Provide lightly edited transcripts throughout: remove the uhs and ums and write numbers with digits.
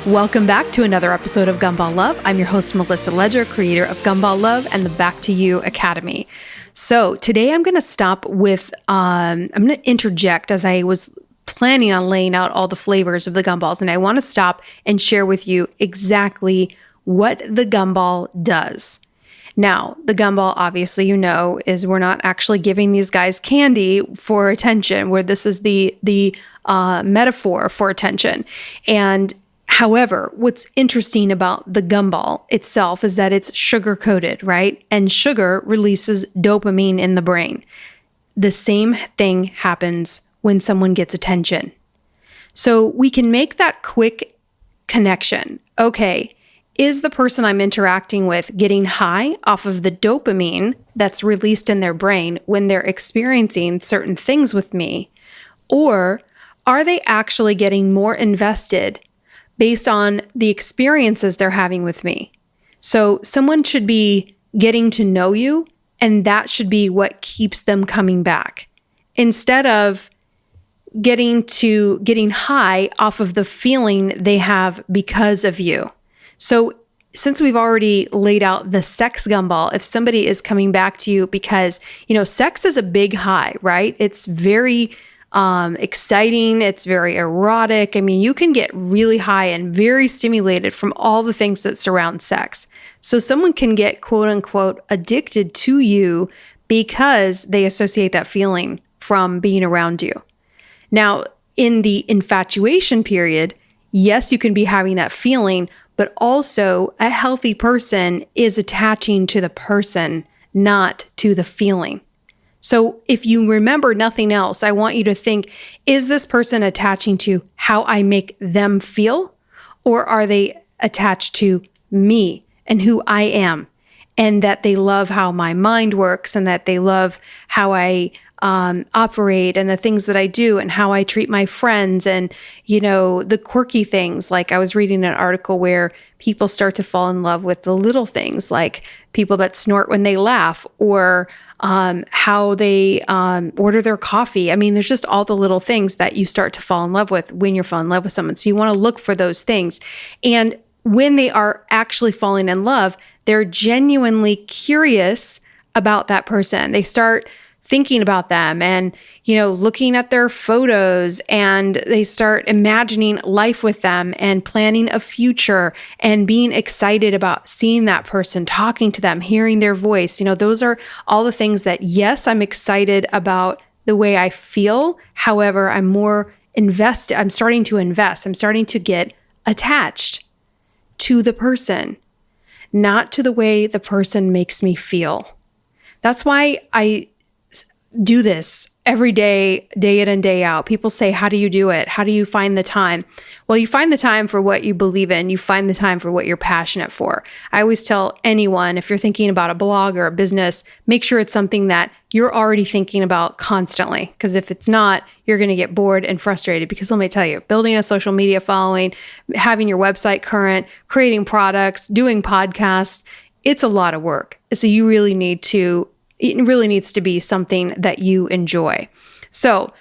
Welcome back to another episode of Gumball Love. I'm your host, Melissa Ledger, creator of Gumball Love and the Back to You Academy. So today I'm going to stop with, I'm going to interject as I was planning on laying out all the flavors of the gumballs. And I want to stop and share with you exactly what the gumball does. Now, the gumball, obviously, you know, is we're not actually giving these guys candy for attention, where this is the metaphor for attention. And however, what's interesting about the gumball itself is that it's sugar-coated, right? And sugar releases dopamine in the brain. The same thing happens when someone gets attention. So we can make that quick connection. Okay, is the person I'm interacting with getting high off of the dopamine that's released in their brain when they're experiencing certain things with me? Or are they actually getting more invested based on the experiences they're having with me? So someone should be getting to know you, and that should be what keeps them coming back, instead of getting high off of the feeling they have because of you. So since we've already laid out the sex gumball, if somebody is coming back to you because, sex is a big high, right? It's very exciting. It's very erotic. I mean, you can get really high and very stimulated from all the things that surround sex. So someone can get quote unquote addicted to you because they associate that feeling from being around you. Now, in the infatuation period, yes, you can be having that feeling, but also a healthy person is attaching to the person, not to the feeling. So if you remember nothing else, I want you to think, is this person attaching to how I make them feel? Or are they attached to me and who I am? And that they love how my mind works, and that they love how I operate, and the things that I do, and how I treat my friends, and, the quirky things. Like I was reading an article where people start to fall in love with the little things, like people that snort when they laugh, or how they order their coffee. I mean, there's just all the little things that you start to fall in love with when you're falling in love with someone. So you want to look for those things. And when they are actually falling in love, they're genuinely curious about that person. They start thinking about them and, looking at their photos, and they start imagining life with them and planning a future and being excited about seeing that person, talking to them, hearing their voice. Those are all the things that, yes, I'm excited about the way I feel. However, I'm more invested. I'm starting to invest. I'm starting to get attached to the person, not to the way the person makes me feel. That's why I do this every day, day in and day out. People say, how do you do it? How do you find the time? Well, you find the time for what you believe in. You find the time for what you're passionate for. I always tell anyone, if you're thinking about a blog or a business, make sure it's something that you're already thinking about constantly. Because if it's not, you're going to get bored and frustrated. Because let me tell you, building a social media following, having your website current, creating products, doing podcasts, it's a lot of work. So it really needs to be something that you enjoy. So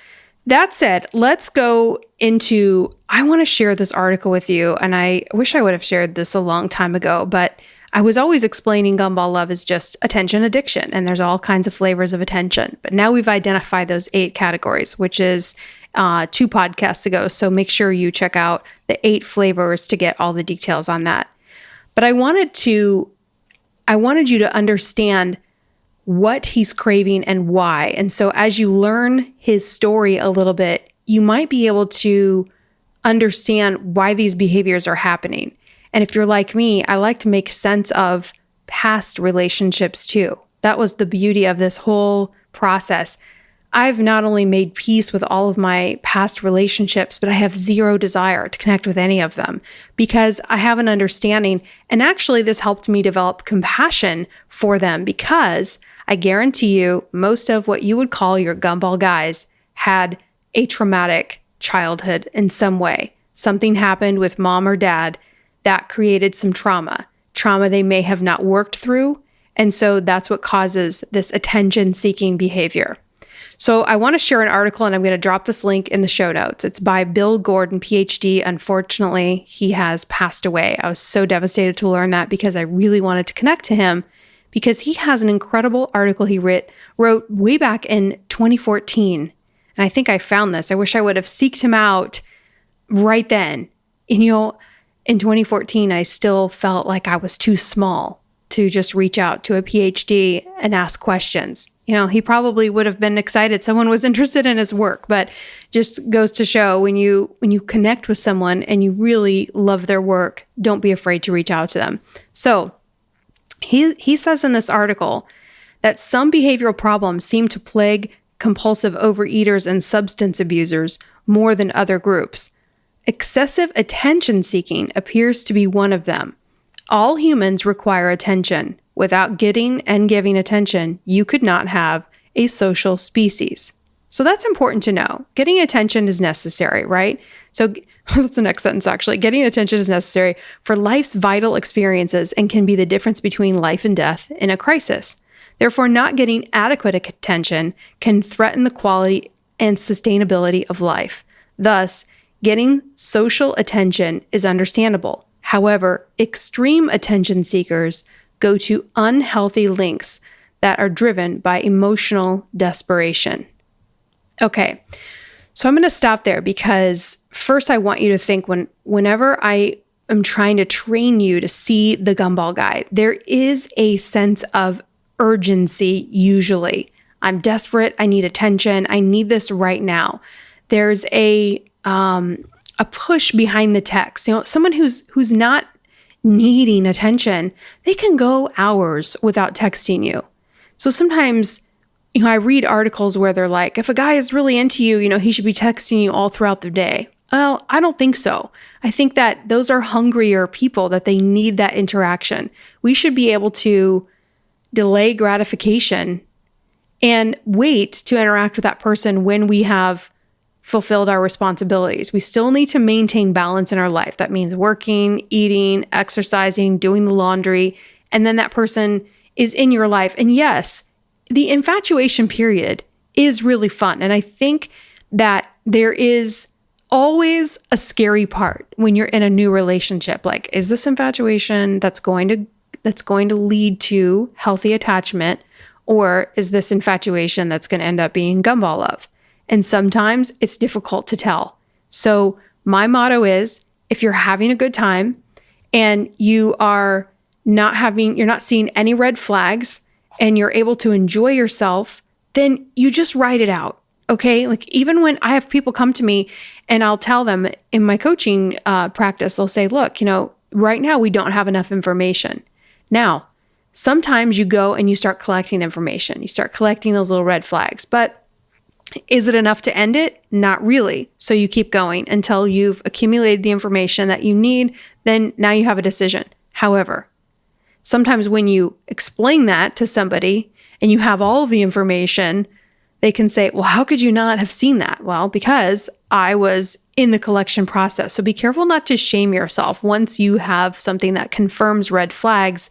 that said, let's go into, I want to share this article with you. And I wish I would have shared this a long time ago, but I was always explaining Gumball Love is just attention addiction. And there's all kinds of flavors of attention. But now we've identified those 8 categories, which is 2 podcasts ago. So make sure you check out the 8 flavors to get all the details on that. But I wanted you to understand what he's craving and why. And so as you learn his story a little bit, you might be able to understand why these behaviors are happening. And if you're like me, I like to make sense of past relationships too. That was the beauty of this whole process. I've not only made peace with all of my past relationships, but I have zero desire to connect with any of them because I have an understanding. And actually, this helped me develop compassion for them because I guarantee you, most of what you would call your gumball guys had a traumatic childhood in some way. Something happened with mom or dad that created some trauma they may have not worked through. And so that's what causes this attention-seeking behavior. So I want to share an article, and I'm going to drop this link in the show notes. It's by Bill Gordon, PhD. Unfortunately, he has passed away. I was so devastated to learn that because I really wanted to connect to him, because he has an incredible article he wrote way back in 2014. And I think I found this. I wish I would have seeked him out right then. And in 2014, I still felt like I was too small to just reach out to a PhD and ask questions. He probably would have been excited someone was interested in his work, but just goes to show when you connect with someone and you really love their work, don't be afraid to reach out to them. So he says in this article that some behavioral problems seem to plague compulsive overeaters and substance abusers more than other groups. Excessive attention seeking appears to be one of them. All humans require attention. Without getting and giving attention, you could not have a social species. So that's important to know. Getting attention is necessary, right? So that's the next sentence, actually. Getting attention is necessary for life's vital experiences and can be the difference between life and death in a crisis. Therefore, not getting adequate attention can threaten the quality and sustainability of life. Thus, getting social attention is understandable. However, extreme attention seekers go to unhealthy lengths that are driven by emotional desperation. Okay, so I'm going to stop there because first I want you to think whenever I am trying to train you to see the gumball guy, there is a sense of urgency usually. I'm desperate. I need attention. I need this right now. There's a push behind the text. Someone who's not needing attention, they can go hours without texting you. So sometimes, I read articles where they're like, if a guy is really into you, he should be texting you all throughout the day. Well, I don't think so. I think that those are hungrier people, that they need that interaction. We should be able to delay gratification and wait to interact with that person when we have fulfilled our responsibilities. We still need to maintain balance in our life. That means working, eating, exercising, doing the laundry, and then that person is in your life. And yes, the infatuation period is really fun. And I think that there is always a scary part when you're in a new relationship. Like, is this infatuation that's going to lead to healthy attachment, or is this infatuation that's going to end up being gumball love? And sometimes it's difficult to tell. So my motto is, if you're having a good time and you're not seeing any red flags and you're able to enjoy yourself, then you just ride it out. Okay. Like, even when I have people come to me and I'll tell them in my coaching practice, I'll say, look, right now we don't have enough information. Now, sometimes you go and you start collecting information. You start collecting those little red flags, but is it enough to end it? Not really. So you keep going until you've accumulated the information that you need. Then now you have a decision. However, sometimes when you explain that to somebody and you have all of the information, they can say, well, how could you not have seen that? Well, because I was in the collection process. So be careful not to shame yourself. Once you have something that confirms red flags,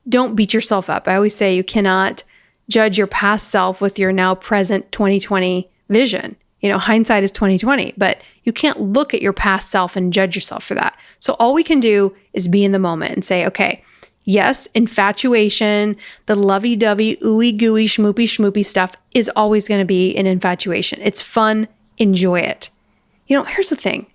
don't beat yourself up. I always say you cannot judge your past self with your now present 2020 vision. Hindsight is 2020, but you can't look at your past self and judge yourself for that. So all we can do is be in the moment and say, okay, yes, infatuation, the lovey-dovey, ooey-gooey, schmoopy stuff is always going to be an infatuation. It's fun. Enjoy it. Here's the thing.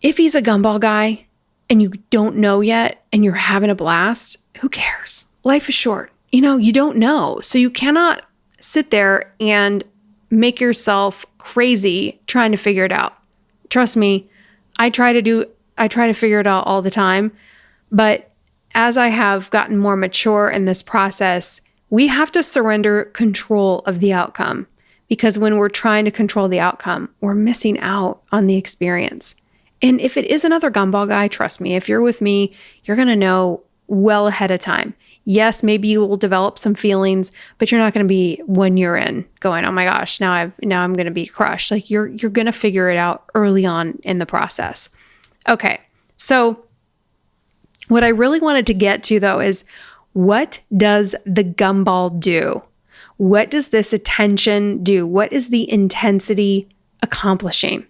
If he's a gumball guy and you don't know yet and you're having a blast, who cares? Life is short. You don't know. So you cannot sit there and make yourself crazy trying to figure it out. Trust me, I try to figure it out all the time. But as I have gotten more mature in this process, we have to surrender control of the outcome, because when we're trying to control the outcome, we're missing out on the experience. And if it is another gumball guy, trust me, if you're with me, you're going to know well ahead of time. Yes, maybe you will develop some feelings, but you're not going to be, when you're in, going, oh my gosh, now I'm going to be crushed. Like, you're going to figure it out early on in the process. Okay. So what I really wanted to get to, though, is What does the gumball do? What does this attention do? What is the intensity accomplishing?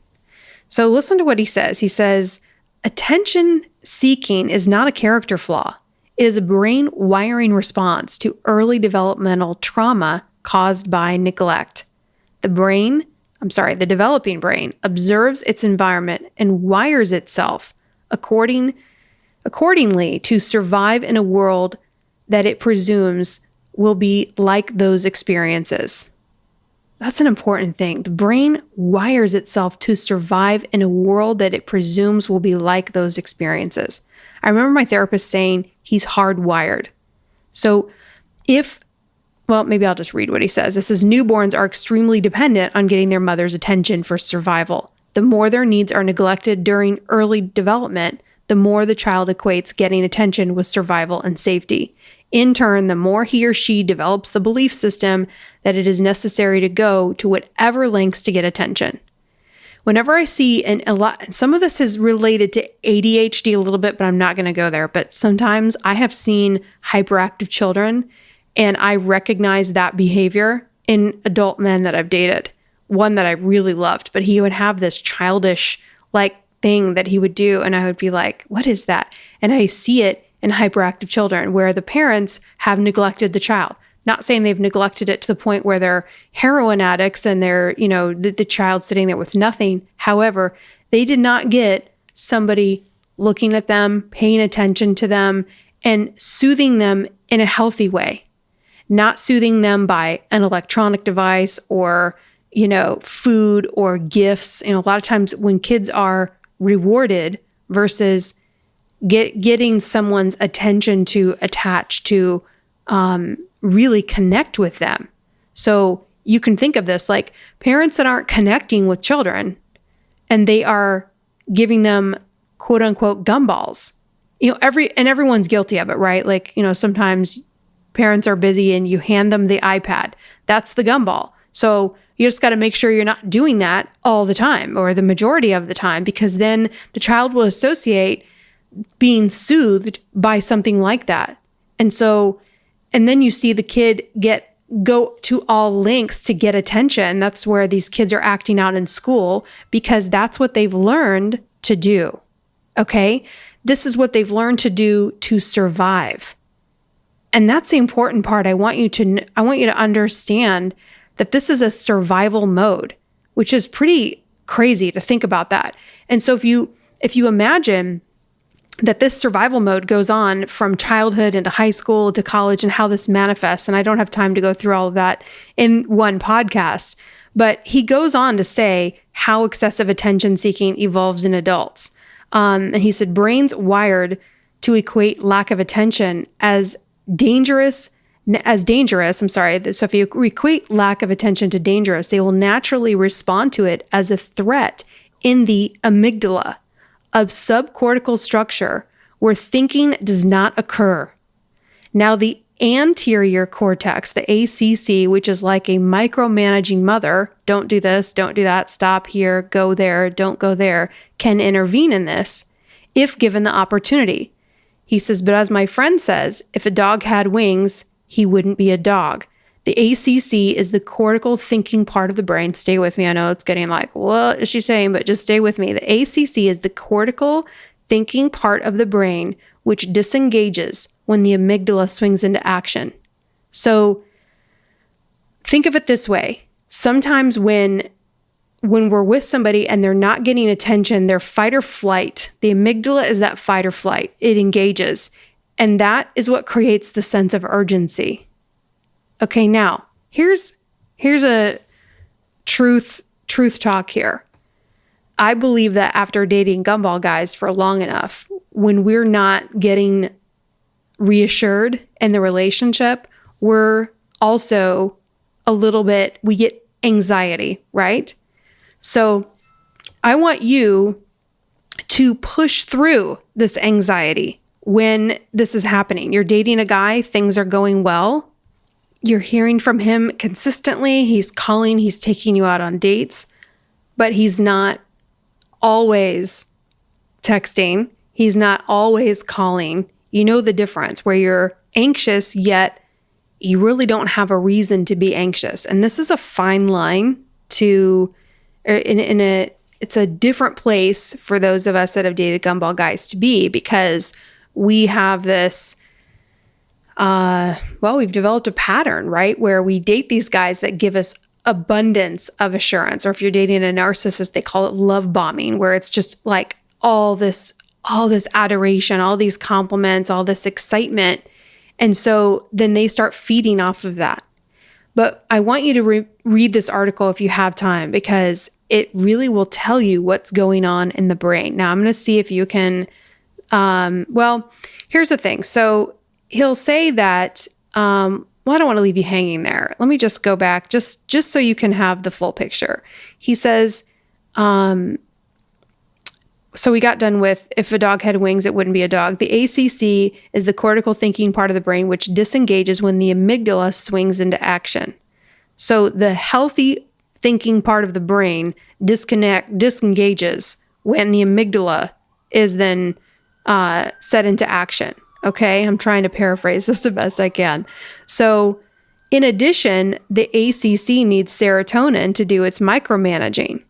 So listen to what he says. He says, attention seeking is not a character flaw. It is a brain wiring response to early developmental trauma caused by neglect. The developing brain observes its environment and wires itself accordingly to survive in a world that it presumes will be like those experiences. That's an important thing. The brain wires itself to survive in a world that it presumes will be like those experiences. I remember my therapist saying he's hardwired. So maybe I'll just read what he says. This is, newborns are extremely dependent on getting their mother's attention for survival. The more their needs are neglected during early development, the more the child equates getting attention with survival and safety. In turn, the more he or she develops the belief system that it is necessary to go to whatever lengths to get attention. Whenever I see, some of this is related to ADHD a little bit, but I'm not going to go there. But sometimes I have seen hyperactive children, and I recognize that behavior in adult men that I've dated. One that I really loved, but he would have this childish thing that he would do, and I would be like, what is that? And I see it in hyperactive children where the parents have neglected the child. Not saying they've neglected it to the point where they're heroin addicts and they're, the child sitting there with nothing. However, they did not get somebody looking at them, paying attention to them, and soothing them in a healthy way. Not soothing them by an electronic device or, food or gifts. A lot of times when kids are rewarded versus getting someone's attention to attach to, really connect with them. So you can think of this like parents that aren't connecting with children and they are giving them quote unquote gumballs. Everyone's guilty of it, right? Sometimes parents are busy and you hand them the iPad. That's the gumball. So you just got to make sure you're not doing that all the time or the majority of the time, because then the child will associate being soothed by something like that. And then you see the kid go to all lengths to get attention. That's where these kids are acting out in school because that's what they've learned to do. Okay? This is what they've learned to do to survive. And that's the important part. I want you to understand that this is a survival mode, which is pretty crazy to think about that. And so if you imagine that this survival mode goes on from childhood into high school to college and how this manifests, and I don't have time to go through all of that in one podcast, but he goes on to say how excessive attention seeking evolves in adults. And he said, brains wired to equate lack of attention as dangerous. So if you equate lack of attention to dangerous, they will naturally respond to it as a threat in the amygdala, a subcortical structure where thinking does not occur. Now, the anterior cortex, the ACC, which is like a micromanaging mother, don't do this, don't do that, stop here, go there, don't go there, can intervene in this if given the opportunity. He says, but as my friend says, if a dog had wings, he wouldn't be a dog. The ACC is the cortical thinking part of the brain. Stay with me. I know it's getting like, what is she saying? But just stay with me. The ACC is the cortical thinking part of the brain, which disengages when the amygdala swings into action. So think of it this way. Sometimes when we're with somebody and they're not getting attention, they're fight or flight. The amygdala is that fight or flight. It engages. And that is what creates the sense of urgency. Okay, now, here's a truth talk here. I believe that after dating gumball guys for long enough, when we're not getting reassured in the relationship, we're also we get anxiety, right? So I want you to push through this anxiety when this is happening. You're dating a guy, things are going well. You're hearing from him consistently. He's calling, he's taking you out on dates, but he's not always texting. He's not always calling. You know the difference where you're anxious, yet you really don't have a reason to be anxious. And this is a fine line to, it's a different place for those of us that have dated Gumball guys to be, because we have this, we've developed a pattern, right? Where we date these guys that give us abundance of assurance. Or if you're dating a narcissist, they call it love bombing, where it's just like all this adoration, all these compliments, all this excitement. And so then they start feeding off of that. But I want you to read this article if you have time, because it really will tell you what's going on in the brain. Now, I'm going to see if you can, here's the thing. So he'll say that, I don't want to leave you hanging there. Let me just go back just so you can have the full picture. He says, so we got done with, if a dog had wings, it wouldn't be a dog. The ACC is the cortical thinking part of the brain, which disengages when the amygdala swings into action. So the healthy thinking part of the brain disengages when the amygdala is then set into action. Okay, I'm trying to paraphrase this the best I can. So in addition, the ACC needs serotonin to do its micromanaging.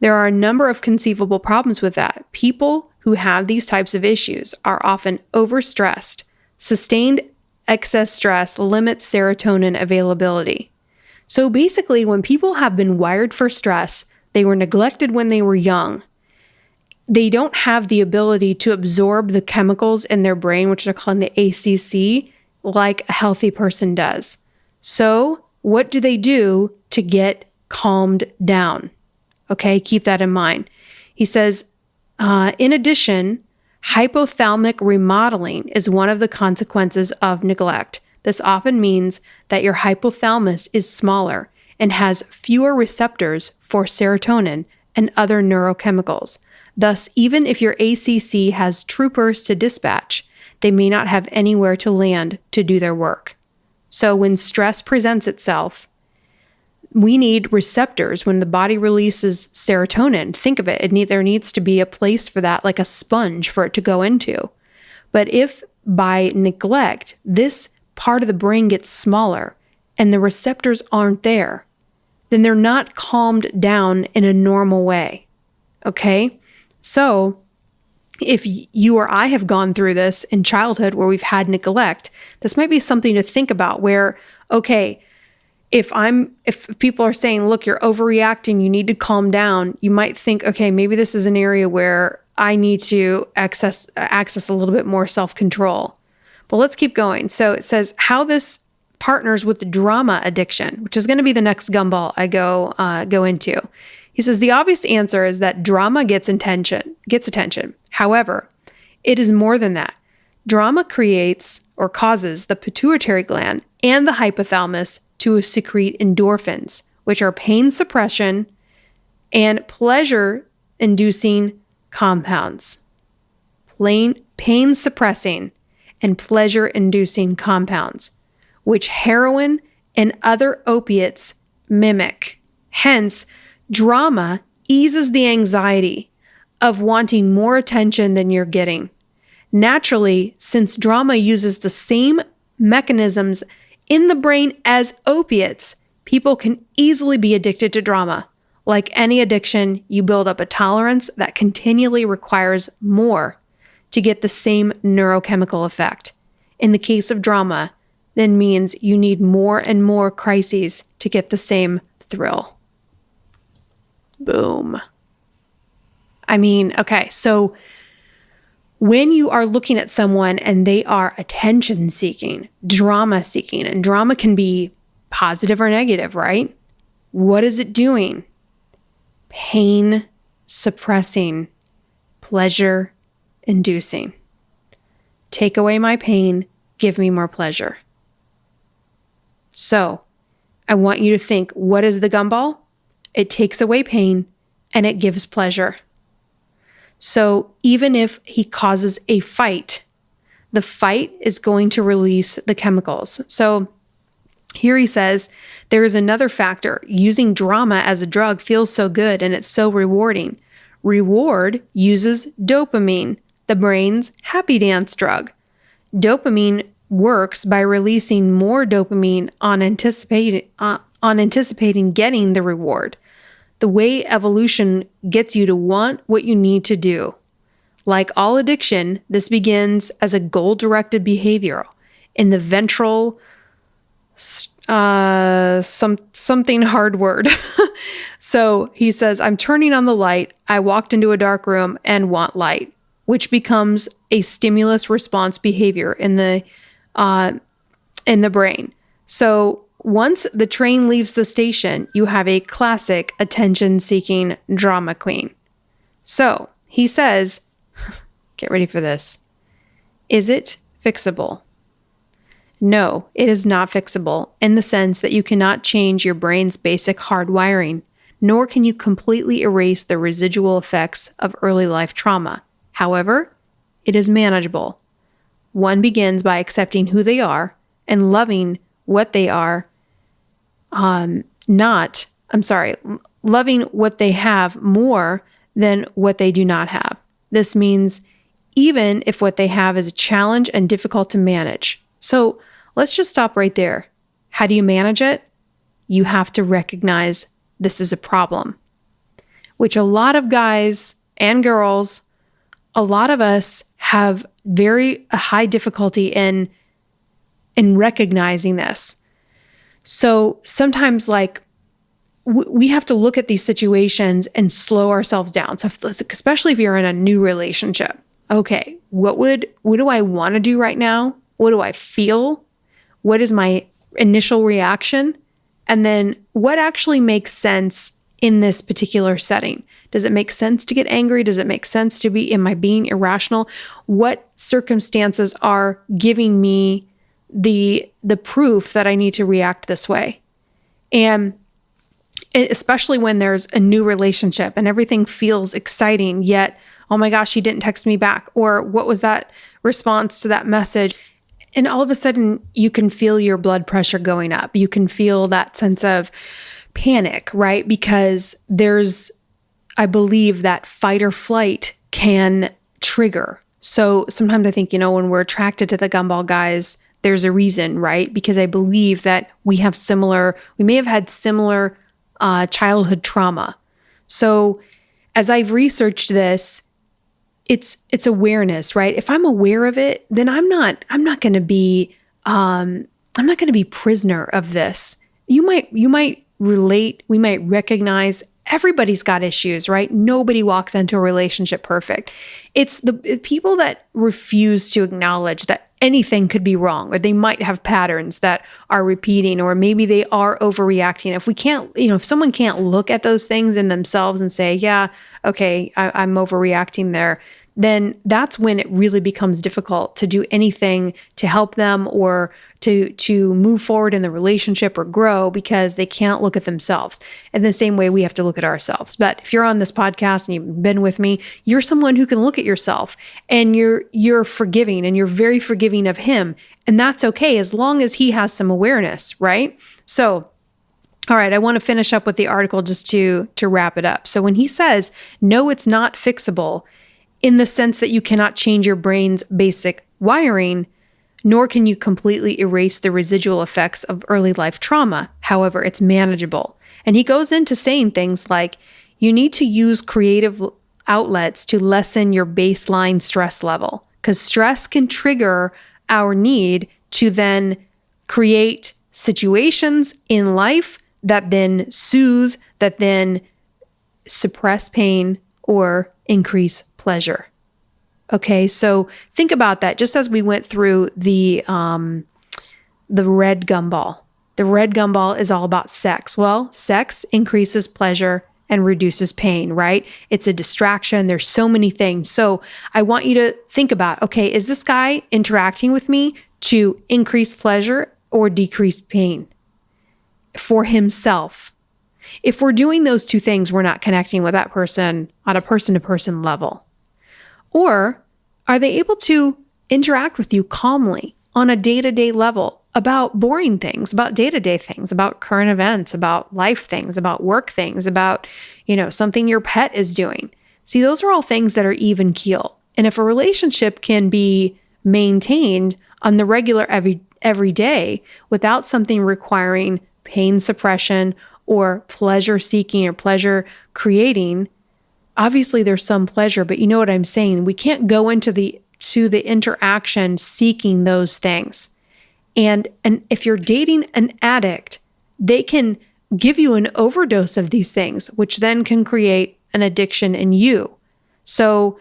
There are a number of conceivable problems with that. People who have these types of issues are often overstressed. Sustained excess stress limits serotonin availability. So basically, when people have been wired for stress, they were neglected when they were young, they don't have the ability to absorb the chemicals in their brain, which are called the ACC, like a healthy person does. So what do they do to get calmed down? Okay, keep that in mind. He says, in addition, hypothalamic remodeling is one of the consequences of neglect. This often means that your hypothalamus is smaller and has fewer receptors for serotonin and other neurochemicals. Thus, even if your ACC has troopers to dispatch, they may not have anywhere to land to do their work. So when stress presents itself, we need receptors. When the body releases serotonin, think of it, there needs to be a place for that, like a sponge for it to go into. But if by neglect, this part of the brain gets smaller and the receptors aren't there, then they're not calmed down in a normal way. Okay? So if you or I have gone through this in childhood where we've had neglect, this might be something to think about where, okay, if people are saying, look, you're overreacting, you need to calm down, you might think, okay, maybe this is an area where I need to access a little bit more self-control. But let's keep going. So it says how this partners with the drama addiction, which is going to be the next gumball I go into. He says the obvious answer is that drama gets attention. However, it is more than that. Drama creates or causes the pituitary gland and the hypothalamus to secrete endorphins, which are pain suppression and pleasure-inducing compounds. Pain suppressing and pleasure-inducing compounds, which heroin and other opiates mimic. Hence, drama eases the anxiety of wanting more attention than you're getting. Naturally, since drama uses the same mechanisms in the brain as opiates, people can easily be addicted to drama. Like any addiction, you build up a tolerance that continually requires more to get the same neurochemical effect. In the case of drama, then means you need more and more crises to get the same thrill. Boom. I mean, okay, so when you are looking at someone and they are attention seeking, drama seeking, and drama can be positive or negative, right? What is it doing? Pain suppressing, pleasure inducing. Take away my pain, give me more pleasure. So I want you to think, what is the gumball? It takes away pain and it gives pleasure. So even if he causes a fight, the fight is going to release the chemicals. So here he says, there is another factor. Using drama as a drug feels so good and it's so rewarding. Reward uses dopamine, the brain's happy dance drug. Dopamine works by releasing more dopamine on anticipating getting the reward. The way evolution gets you to want what you need to do. Like all addiction, this begins as a goal-directed behavior in the ventral, something hard word. So he says, I'm turning on the light. I walked into a dark room and want light, which becomes a stimulus response behavior in the brain. So once the train leaves the station, you have a classic attention-seeking drama queen. So he says, get ready for this. Is it fixable? No, it is not fixable in the sense that you cannot change your brain's basic hardwiring, nor can you completely erase the residual effects of early life trauma. However, it is manageable. One begins by accepting who they are and loving what they are, loving what they have more than what they do not have. This means even if what they have is a challenge and difficult to manage. So let's just stop right there. How do you manage it? You have to recognize this is a problem, which a lot of guys and girls, a lot of us have very high difficulty in recognizing this. So sometimes we have to look at these situations and slow ourselves down. So especially if you're in a new relationship, okay, what do I want to do right now? What do I feel? What is my initial reaction? And then what actually makes sense in this particular setting? Does it make sense to get angry? Does it make sense to am I being irrational? What circumstances are giving me the proof that I need to react this way? And especially when there's a new relationship and everything feels exciting, yet, oh my gosh, he didn't text me back. Or what was that response to that message? And all of a sudden you can feel your blood pressure going up. You can feel that sense of panic, right? Because I believe that fight or flight can trigger. So sometimes I think, when we're attracted to the Gumball guys, there's a reason, right? Because I believe that we may have had similar childhood trauma. So as I've researched this, it's awareness, right? If I'm aware of it, then I'm not going to be prisoner of this. You might relate, we might recognize everybody's got issues, right? Nobody walks into a relationship perfect. It's the people that refuse to acknowledge that anything could be wrong, or they might have patterns that are repeating, or maybe they are overreacting. If we can't, if someone can't look at those things in themselves and say, yeah, okay, I'm overreacting there, then that's when it really becomes difficult to do anything to help them or to move forward in the relationship or grow, because they can't look at themselves. In the same way, we have to look at ourselves. But if you're on this podcast and you've been with me, you're someone who can look at yourself and you're forgiving, and you're very forgiving of him. And that's okay as long as he has some awareness, right? So, all right, I want to finish up with the article just to wrap it up. So when he says, no, it's not fixable, in the sense that you cannot change your brain's basic wiring, nor can you completely erase the residual effects of early life trauma. However, it's manageable. And he goes into saying things like, you need to use creative outlets to lessen your baseline stress level, because stress can trigger our need to then create situations in life that then soothe, that then suppress pain or increase pleasure. Okay, so think about that. Just as we went through the red gumball. The red gumball is all about sex. Well, sex increases pleasure and reduces pain, right? It's a distraction. There's so many things. So I want you to think about, okay, is this guy interacting with me to increase pleasure or decrease pain for himself? If we're doing those two things, we're not connecting with that person on a person-to-person level. Or are they able to interact with you calmly on a day-to-day level about boring things, about day-to-day things, about current events, about life things, about work things, about, something your pet is doing? See, those are all things that are even keel. And if a relationship can be maintained on the regular every day without something requiring pain suppression or pleasure seeking or pleasure creating. Obviously there's some pleasure, but you know what I'm saying? We can't go into the interaction seeking those things. And if you're dating an addict, they can give you an overdose of these things, which then can create an addiction in you. So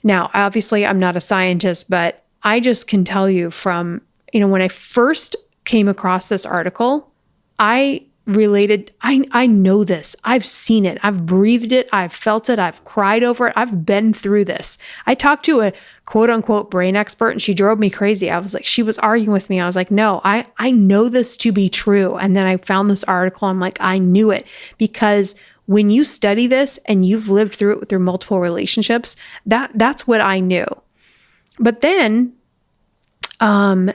now, obviously, I'm not a scientist, but I just can tell you from, when I first came across this article, I related, I know this. I've seen it. I've breathed it. I've felt it. I've cried over it. I've been through this. I talked to a quote unquote brain expert and she drove me crazy. I was like, she was arguing with me. I was like, no, I know this to be true. And then I found this article. I'm like, I knew it, because when you study this and you've lived through it through multiple relationships, that's what I knew. But then I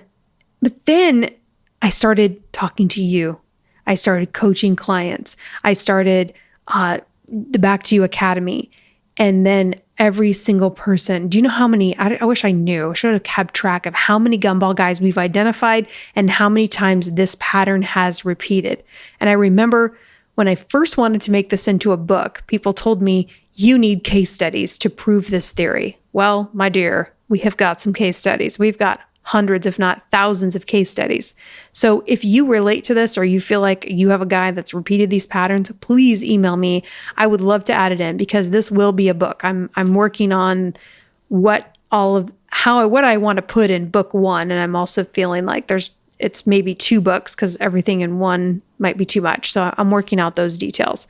started talking to you. I started coaching clients. I started the Back to You Academy. And then every single person, do you know how many, I wish I knew, I should have kept track of how many gumball guys we've identified and how many times this pattern has repeated. And I remember when I first wanted to make this into a book, people told me, you need case studies to prove this theory. Well, my dear, we have got some case studies. We've got hundreds, if not thousands of case studies. So if you relate to this or you feel like you have a guy that's repeated these patterns, please email me. I would love to add it in because this will be a book. I'm working on what I want to put in book 1. And I'm also feeling like it's maybe 2 books because everything in one might be too much. So I'm working out those details.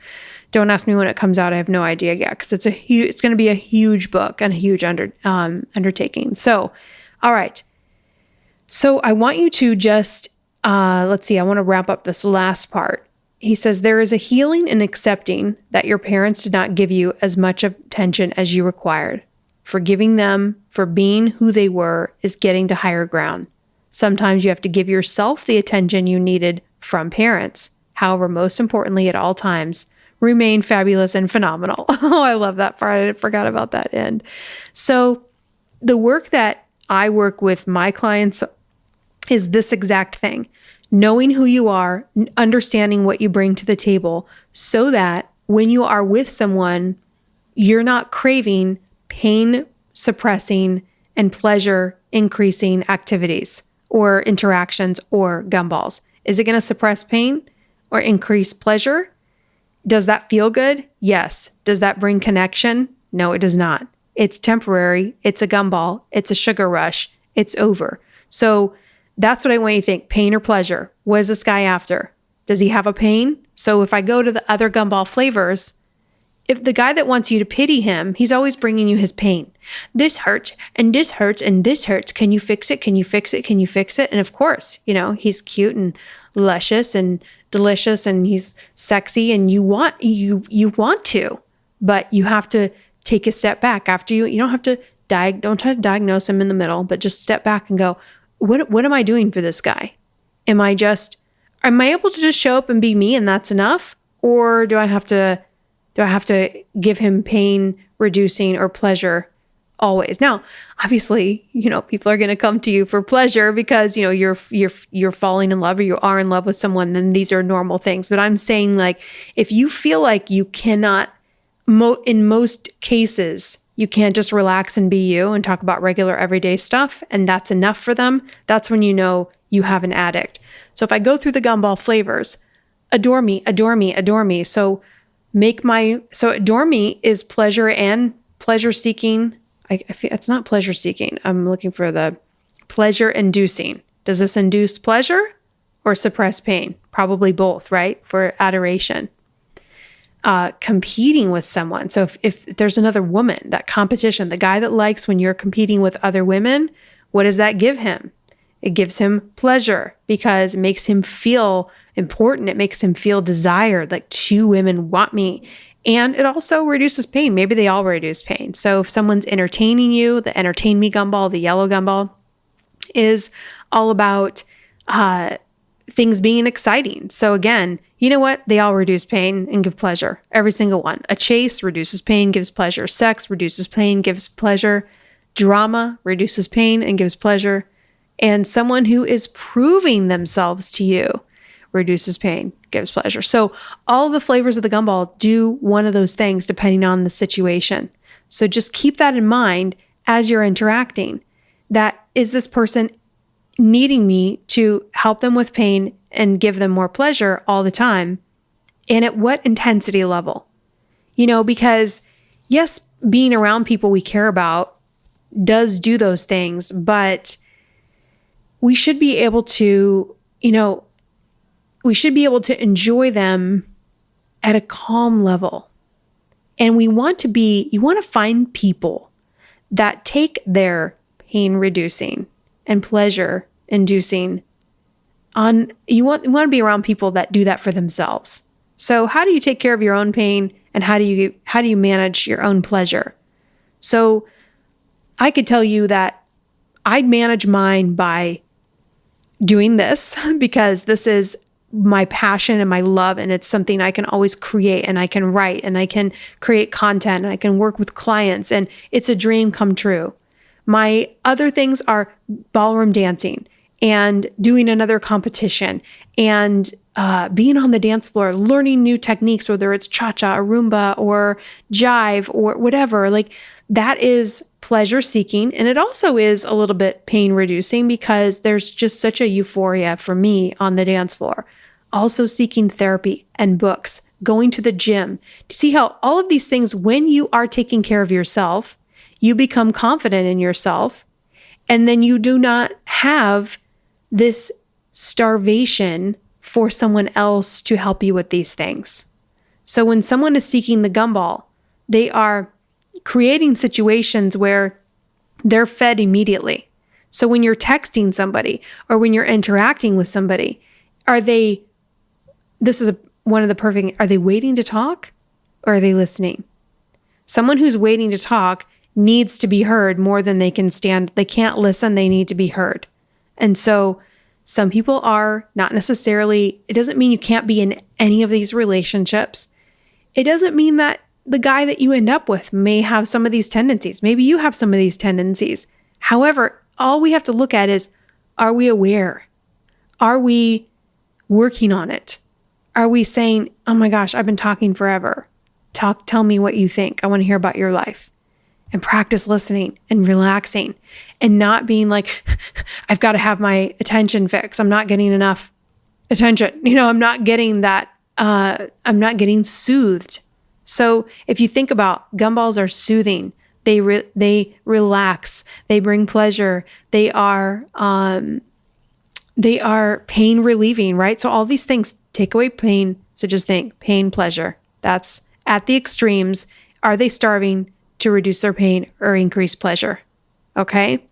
Don't ask me when it comes out. I have no idea yet because it's going to be a huge book and a huge undertaking. So, all right. So I want you to just, let's see, I want to wrap up this last part. He says, there is a healing in accepting that your parents did not give you as much attention as you required. Forgiving them for being who they were is getting to higher ground. Sometimes you have to give yourself the attention you needed from parents. However, most importantly, at all times, remain fabulous and phenomenal. Oh, I love that part. I forgot about that end. So the work that I work with my clients is this exact thing. Knowing who you are, understanding what you bring to the table so that when you are with someone, you're not craving pain suppressing and pleasure increasing activities or interactions or gumballs. Is it going to suppress pain or increase pleasure? Does that feel good? Yes. Does that bring connection? No, it does not. It's temporary. It's a gumball. It's a sugar rush. It's over. So that's what I want you to think. Pain or pleasure? What is this guy after? Does he have a pain? So if I go to the other gumball flavors, if the guy that wants you to pity him, he's always bringing you his pain. This hurts and this hurts and this hurts. Can you fix it? Can you fix it? Can you fix it? And of course, he's cute and luscious and delicious and he's sexy and you want to, but you have to take a step back after you don't have to don't try to diagnose him in the middle, but just step back and go, what am I doing for this guy? Am I able to just show up and be me and that's enough? Or do I have to give him pain reducing or pleasure always? Now, obviously, people are going to come to you for pleasure because, you're falling in love or you are in love with someone, then these are normal things. But I'm saying if you feel like you cannot, in most cases, you can't just relax and be you and talk about regular everyday stuff and that's enough for them, that's when you know you have an addict. So if I go through the gumball flavors, adore me, adore me, adore me. So adore me is pleasure and pleasure seeking. I feel it's not pleasure seeking. I'm looking for the pleasure inducing. Does this induce pleasure or suppress pain? Probably both, right? For adoration. Competing with someone. So if there's another woman, that competition, the guy that likes when you're competing with other women, what does that give him? It gives him pleasure because it makes him feel important. It makes him feel desired, like 2 women want me. And it also reduces pain. Maybe they all reduce pain. So if someone's entertaining you, the entertain me gumball, the yellow gumball, is all about things being exciting. So again, you know what? They all reduce pain and give pleasure. Every single one. A chase reduces pain, gives pleasure. Sex reduces pain, gives pleasure. Drama reduces pain and gives pleasure. And someone who is proving themselves to you reduces pain, gives pleasure. So all the flavors of the gumball do one of those things depending on the situation. So just keep that in mind as you're interacting. That is this person needing me to help them with pain and give them more pleasure all the time? And at what intensity level? Because yes, being around people we care about does do those things, but we should be able to, enjoy them at a calm level. And you want to find people that take their pain reducing and pleasure inducing you want to be around people that do that for themselves. So how do you take care of your own pain, and how do you manage your own pleasure? So I could tell you that I'd manage mine by doing this because this is my passion and my love, and it's something I can always create, and I can write, and I can create content, and I can work with clients, and it's a dream come true. My other things are ballroom dancing and doing another competition and being on the dance floor, learning new techniques, whether it's cha-cha or Roomba or jive or whatever. Like, that is pleasure seeking. And it also is a little bit pain reducing because there's just such a euphoria for me on the dance floor. Also seeking therapy and books, going to the gym. To see how all of these things, when you are taking care of yourself, you become confident in yourself, and then you do not have this starvation for someone else to help you with these things. So when someone is seeking the gumball, they are creating situations where they're fed immediately. So when you're texting somebody or when you're interacting with somebody, are they waiting to talk or are they listening? Someone who's waiting to talk needs to be heard more than they can stand. They can't listen. They need to be heard. And so some people are not necessarily, it doesn't mean you can't be in any of these relationships. It doesn't mean that the guy that you end up with may have some of these tendencies. Maybe you have some of these tendencies. However, all we have to look at is, are we aware? Are we working on it? Are we saying, oh my gosh, I've been talking forever. Tell me what you think. I want to hear about your life. And practice listening and relaxing and not being like, I've got to have my attention fixed. I'm not getting enough attention. I'm not getting that. I'm not getting soothed. So if you think about, gumballs are soothing. They relax. They bring pleasure. They are pain relieving, right? So all these things take away pain. So just think pain, pleasure. That's at the extremes. Are they starving to reduce their pain or increase pleasure? Okay.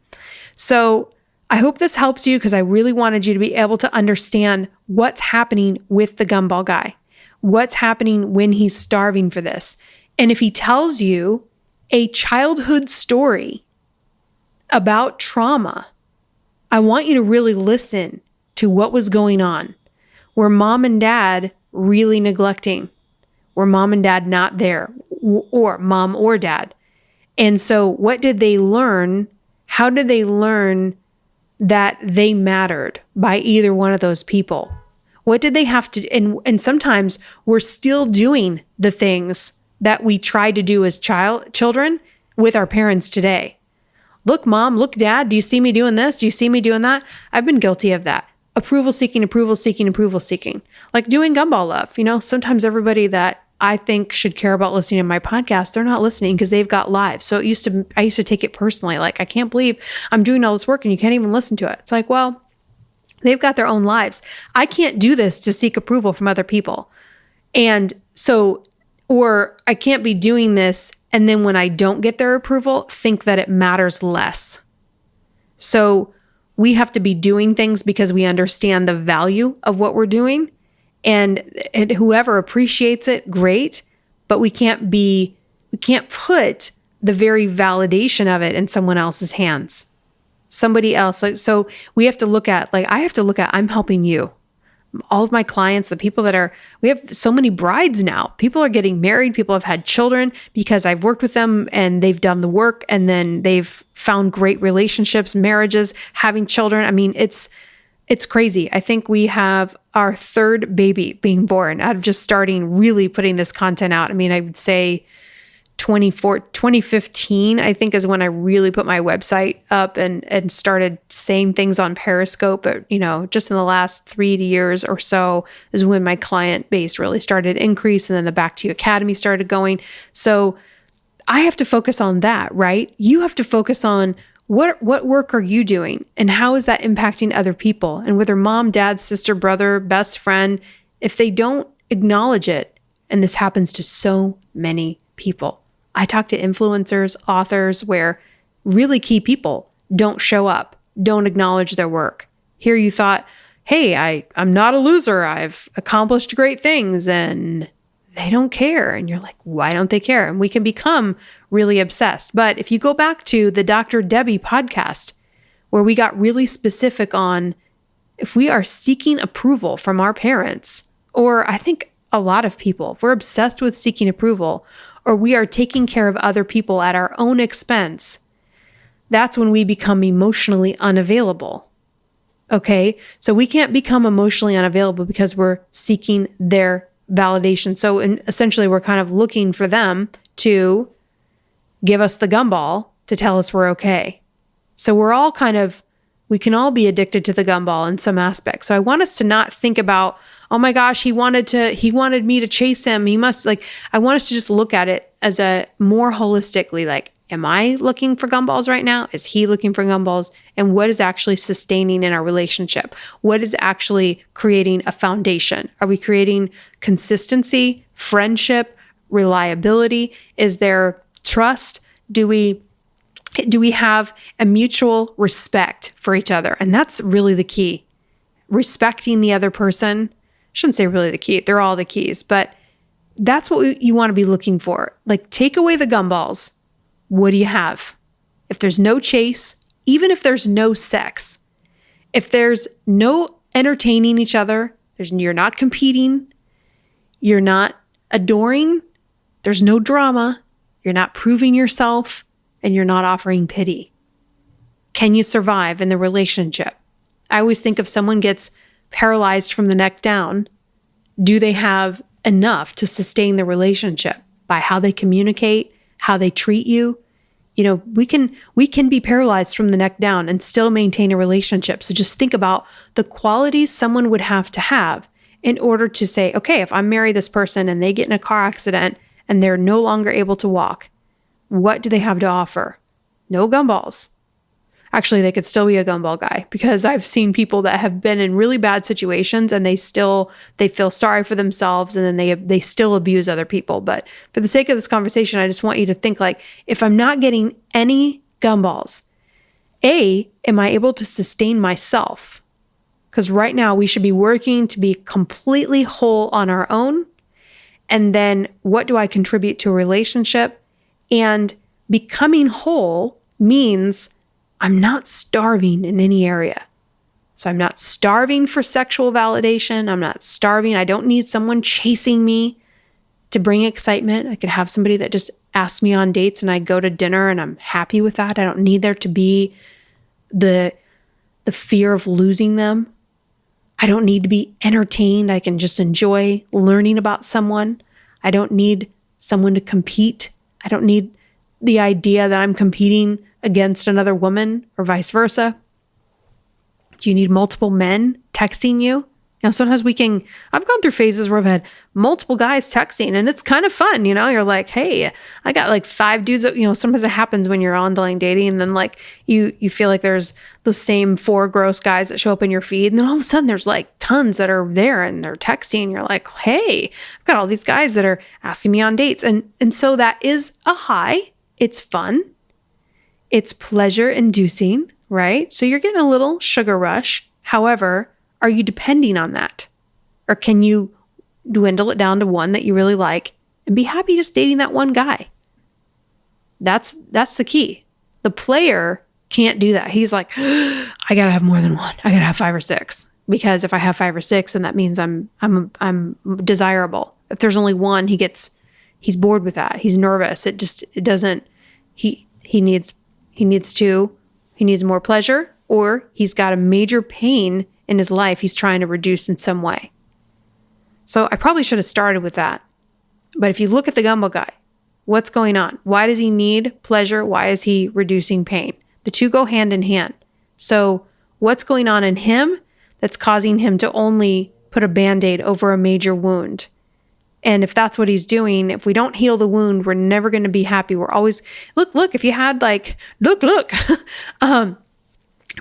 So I hope this helps you, because I really wanted you to be able to understand what's happening with the gumball guy, what's happening when he's starving for this. And if he tells you a childhood story about trauma, I want you to really listen to what was going on. Were mom and dad really neglecting? Were mom and dad not there? Or mom or dad? And so what did they learn? How did they learn that they mattered by either one of those people? What did they have to, and sometimes we're still doing the things that we tried to do as children with our parents today. Look, mom, look, dad, do you see me doing this? Do you see me doing that? I've been guilty of that. Approval seeking. Like doing Gumball Love. Sometimes everybody that I think should care about listening to my podcast, they're not listening because they've got lives. So I used to take it personally. Like, I can't believe I'm doing all this work and you can't even listen to it. It's like, well, they've got their own lives. I can't do this to seek approval from other people. And so, or I can't be doing this, and then when I don't get their approval, think that it matters less. So we have to be doing things because we understand the value of what we're doing. And whoever appreciates it, great. But we can't put the very validation of it in someone else's hands. Somebody else. So we have to look at, I'm helping you. all of my clients, the people we have so many brides now. People are getting married. People have had children because I've worked with them and they've done the work, and then they've found great relationships, marriages, having children. I mean, it's crazy. I think we have our third baby being born out of just starting really putting this content out. I mean, I would say 2015, I think, is when I really put my website up and started saying things on Periscope. But, just in the last 3 years or so is when my client base really started to increase. And then the Back to You Academy started going. So I have to focus on that, right? You have to focus on what work are you doing and how is that impacting other people? And whether mom, dad, sister, brother, best friend, if they don't acknowledge it, and this happens to so many people. I talk to influencers, authors, where really key people don't show up, don't acknowledge their work. Here you thought, hey, I'm not a loser. I've accomplished great things, and they don't care. And you're like, why don't they care? And we can become really obsessed. But if you go back to the Dr. Debbie podcast, where we got really specific on if we are seeking approval from our parents, or I think a lot of people, if we're obsessed with seeking approval, or we are taking care of other people at our own expense, that's when we become emotionally unavailable. Okay? So we can't become emotionally unavailable because we're seeking their validation. So essentially, we're kind of looking for them to give us the gumball to tell us we're okay. So we can all be addicted to the gumball in some aspect. So I want us to not think about, oh my gosh, he wanted me to chase him. I want us to just look at it as a more holistically, like, am I looking for gumballs right now? Is he looking for gumballs? And what is actually sustaining in our relationship? What is actually creating a foundation? Are we creating consistency, friendship, reliability? Is there trust? Do we have a mutual respect for each other? And that's really the key. Respecting the other person. I shouldn't say really the key. They're all the keys, but that's what you want to be looking for. Like, take away the gumballs. What do you have? If there's no chase, even if there's no sex, if there's no entertaining each other, you're not competing, you're not adoring, there's no drama, you're not proving yourself, and you're not offering pity. Can you survive in the relationship? I always think if someone gets paralyzed from the neck down, do they have enough to sustain the relationship by how they communicate, how they treat you? We can be paralyzed from the neck down and still maintain a relationship. So just think about the qualities someone would have to have in order to say, okay, if I marry this person and they get in a car accident and they're no longer able to walk, what do they have to offer? No gumballs. Actually, they could still be a gumball guy, because I've seen people that have been in really bad situations and they feel sorry for themselves, and then they still abuse other people. But for the sake of this conversation, I just want you to think, like, if I'm not getting any gumballs, am I able to sustain myself? Because right now we should be working to be completely whole on our own. And then what do I contribute to a relationship? And becoming whole means I'm not starving in any area. So I'm not starving for sexual validation. I'm not starving. I don't need someone chasing me to bring excitement. I could have somebody that just asks me on dates and I go to dinner and I'm happy with that. I don't need there to be the fear of losing them. I don't need to be entertained. I can just enjoy learning about someone. I don't need someone to compete. I don't need the idea that I'm competing against another woman or vice versa. Do you need multiple men texting you? Sometimes I've gone through phases where I've had multiple guys texting and it's kind of fun. You're like, hey, I got like 5 dudes that, sometimes it happens when you're online dating, and then like you feel like there's those same 4 gross guys that show up in your feed. And then all of a sudden there's like tons that are there and they're texting. And you're like, hey, I've got all these guys that are asking me on dates. And so that is a high. It's fun. It's pleasure inducing, right? So you're getting a little sugar rush. However, are you depending on that? Or can you dwindle it down to one that you really like and be happy just dating that one guy? That's the key. The player can't do that. He's like, I got to have more than one. I got to have 5 or 6. because if I have 5 or 6, then that means I'm desirable. If there's only one, he's bored with that. He's nervous. It doesn't, he needs two. He needs more pleasure, or he's got a major pain in his life he's trying to reduce in some way. So I probably should have started with that. But if you look at the Gumball guy, what's going on? Why does he need pleasure? Why is he reducing pain? The two go hand in hand. So what's going on in him that's causing him to only put a Band-Aid over a major wound? And if that's what he's doing, if we don't heal the wound, we're never going to be happy. We're always, look, if you had like, look.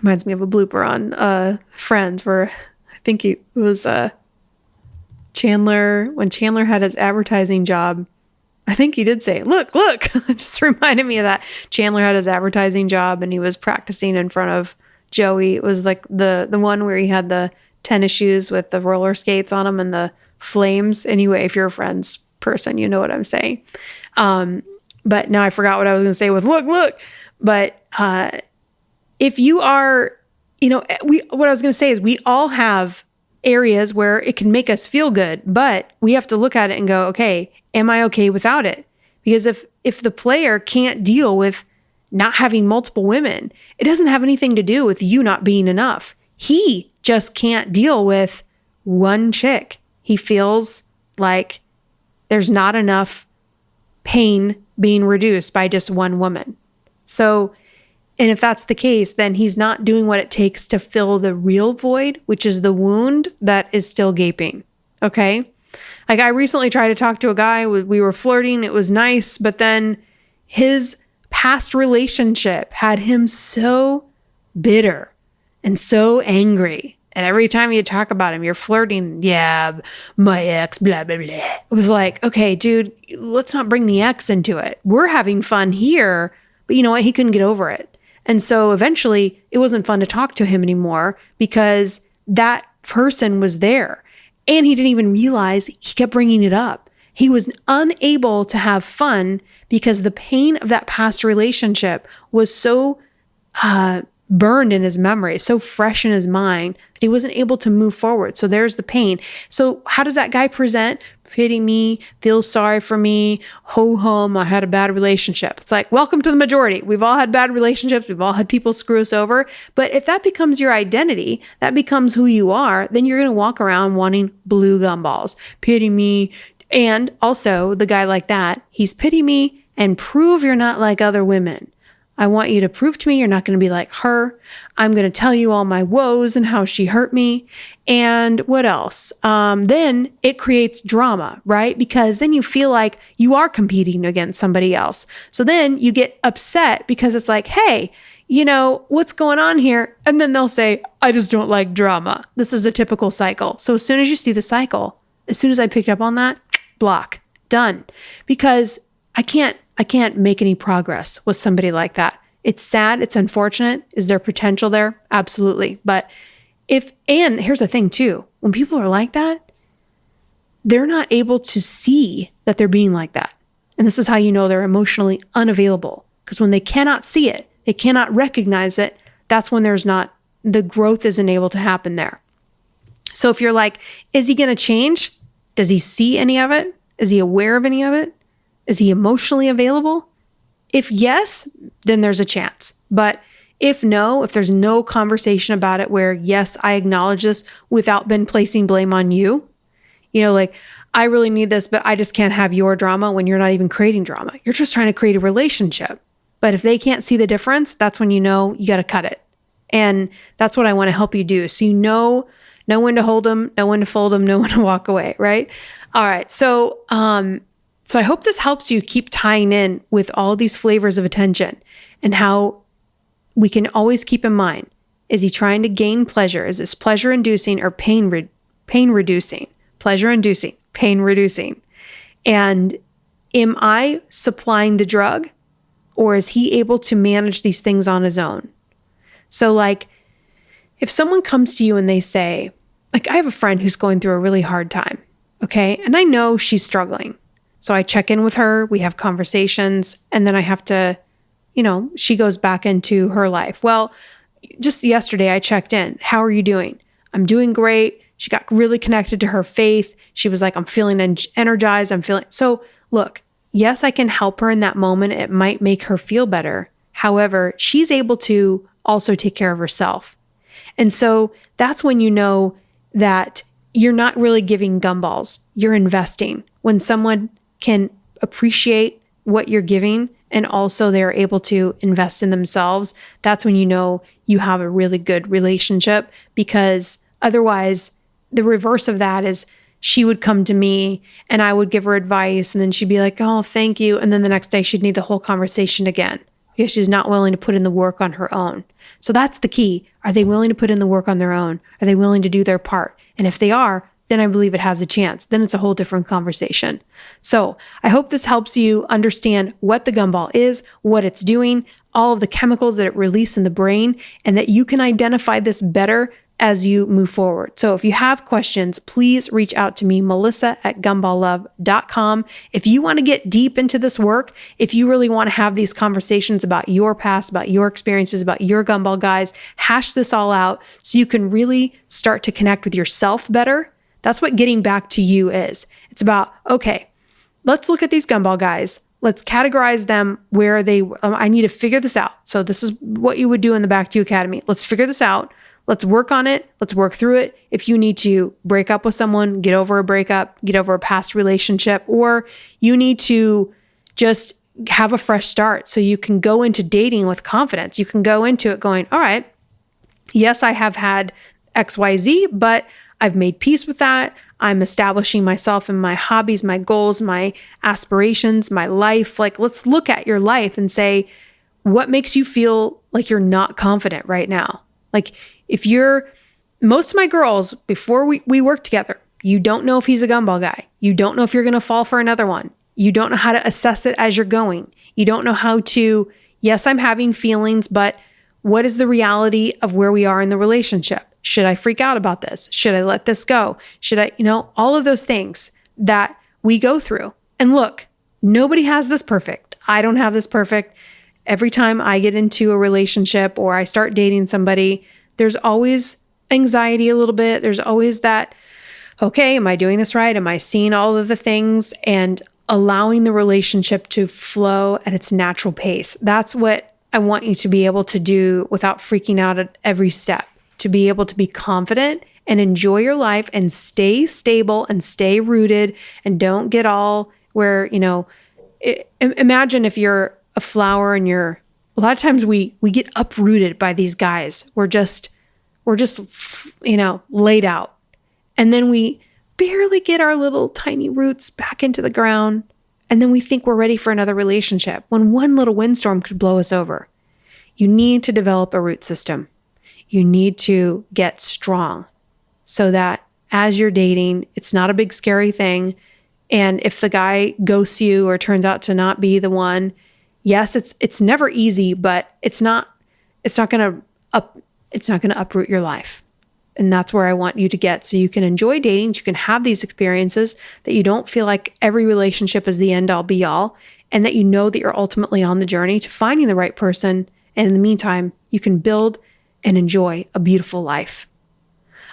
Reminds me of a blooper on Friends where I think it was Chandler, when Chandler had his advertising job, I think he did say, look, it just reminded me of that. Chandler had his advertising job and he was practicing in front of Joey. It was like the one where he had the tennis shoes with the roller skates on them and the flames. Anyway, if you're a Friends person, you know what I'm saying. But now I forgot what I was going to say with look. But if you are, what I was going to say is we all have areas where it can make us feel good, but we have to look at it and go, okay, am I okay without it? Because if the player can't deal with not having multiple women, it doesn't have anything to do with you not being enough. He just can't deal with one chick. He feels like there's not enough pain being reduced by just one woman. So, and if that's the case, then he's not doing what it takes to fill the real void, which is the wound that is still gaping. Okay? Like I recently tried to talk to a guy, we were flirting, it was nice, but then his past relationship had him so bitter and so angry. And every time you talk about him, you're flirting. Yeah, my ex, blah, blah, blah. It was like, okay, dude, let's not bring the ex into it. We're having fun here, but you know what? He couldn't get over it. And so eventually it wasn't fun to talk to him anymore because that person was there. And he didn't even realize he kept bringing it up. He was unable to have fun because the pain of that past relationship was so burned in his memory, so fresh in his mind that he wasn't able to move forward. So there's the pain. So how does that guy present? Pity me, feel sorry for me, ho hum, I had a bad relationship. It's like, welcome to the majority. We've all had bad relationships. We've all had people screw us over. But if that becomes your identity, that becomes who you are, then you're going to walk around wanting blue gumballs. Pity me. And also the guy like that, he's pity me and prove you're not like other women. I want you to prove to me you're not going to be like her. I'm going to tell you all my woes and how she hurt me. And what else? Then it creates drama, right? Because then you feel like you are competing against somebody else. So then you get upset because it's like, hey, what's going on here? And then they'll say, I just don't like drama. This is a typical cycle. So as soon as you see the cycle, as soon as I picked up on that, block, done. Because I can't make any progress with somebody like that. It's sad. It's unfortunate. Is there potential there? Absolutely. But and here's the thing too, when people are like that, they're not able to see that they're being like that. And this is how you know they're emotionally unavailable. Because when they cannot see it, they cannot recognize it, that's when the growth isn't able to happen there. So if you're like, is he going to change? Does he see any of it? Is he aware of any of it? Is he emotionally available? If yes, then there's a chance. But if no, if there's no conversation about it where, yes, I acknowledge this without been placing blame on you, like, I really need this, but I just can't have your drama when you're not even creating drama. You're just trying to create a relationship. But if they can't see the difference, that's when you know you got to cut it. And that's what I want to help you do. So know when to hold them, know when to fold them, know when to walk away, right? All right. So I hope this helps you keep tying in with all these flavors of attention and how we can always keep in mind, is he trying to gain pleasure? Is this pleasure inducing or pain reducing? Pleasure inducing, pain reducing. And am I supplying the drug, or is he able to manage these things on his own? So like if someone comes to you and they say, like, I have a friend who's going through a really hard time. Okay. And I know she's struggling. So I check in with her, we have conversations, and then I have to, she goes back into her life. Well, just yesterday I checked in. How are you doing? I'm doing great. She got really connected to her faith. She was like, I'm feeling energized. So look, yes, I can help her in that moment. It might make her feel better. However, she's able to also take care of herself. And so that's when you know that you're not really giving gumballs, you're investing. When someone can appreciate what you're giving and also they're able to invest in themselves, that's when you know you have a really good relationship, because otherwise the reverse of that is she would come to me and I would give her advice and then she'd be like, oh, thank you. And then the next day she'd need the whole conversation again because she's not willing to put in the work on her own. So that's the key. Are they willing to put in the work on their own? Are they willing to do their part? And if they are, then I believe it has a chance. Then it's a whole different conversation. So I hope this helps you understand what the gumball is, what it's doing, all of the chemicals that it releases in the brain, and that you can identify this better as you move forward. So if you have questions, please reach out to me, melissa@gumballove.com. If you want to get deep into this work, if you really want to have these conversations about your past, about your experiences, about your gumball guys, hash this all out so you can really start to connect with yourself better. That's what getting back to you is. It's about, okay, let's look at these gumball guys. Let's categorize them where I need to figure this out. So this is what you would do in the Back to You Academy. Let's figure this out. Let's work on it. Let's work through it. If you need to break up with someone, get over a breakup, get over a past relationship, or you need to just have a fresh start so you can go into dating with confidence. You can go into it going, all right, yes, I have had XYZ, but I've made peace with that. I'm establishing myself and my hobbies, my goals, my aspirations, my life. Like, let's look at your life and say, what makes you feel like you're not confident right now? Like, most of my girls, before we work together, you don't know if he's a gumball guy. You don't know if you're going to fall for another one. You don't know how to assess it as you're going. You don't know how to, yes, I'm having feelings, but what is the reality of where we are in the relationship? Should I freak out about this? Should I let this go? Should I, all of those things that we go through. And look, nobody has this perfect. I don't have this perfect. Every time I get into a relationship or I start dating somebody, there's always anxiety a little bit. There's always that, okay, am I doing this right? Am I seeing all of the things? And allowing the relationship to flow at its natural pace. That's what I want you to be able to do without freaking out at every step, to be able to be confident and enjoy your life and stay stable and stay rooted and don't get all where, imagine if you're a flower and a lot of times we get uprooted by these guys. We're just, laid out. And then we barely get our little tiny roots back into the ground. And then we think we're ready for another relationship when one little windstorm could blow us over. You need to develop a root system. You need to get strong so that as you're dating, it's not a big scary thing. And if the guy ghosts you or turns out to not be the one, yes, it's never easy, but it's not going to uproot your life. And that's where I want you to get so you can enjoy dating, you can have these experiences, that you don't feel like every relationship is the end all be all, and that you know that you're ultimately on the journey to finding the right person. And in the meantime, you can build and enjoy a beautiful life.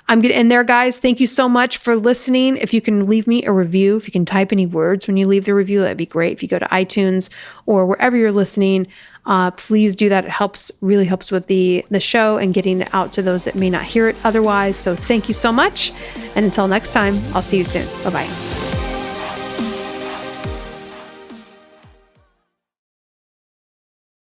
I'm going to end there, guys. Thank you so much for listening. If you can leave me a review, if you can type any words when you leave the review, that'd be great. If you go to iTunes or wherever you're listening, please do that. It really helps with the show and getting it out to those that may not hear it otherwise. So thank you so much. And until next time, I'll see you soon. Bye-bye.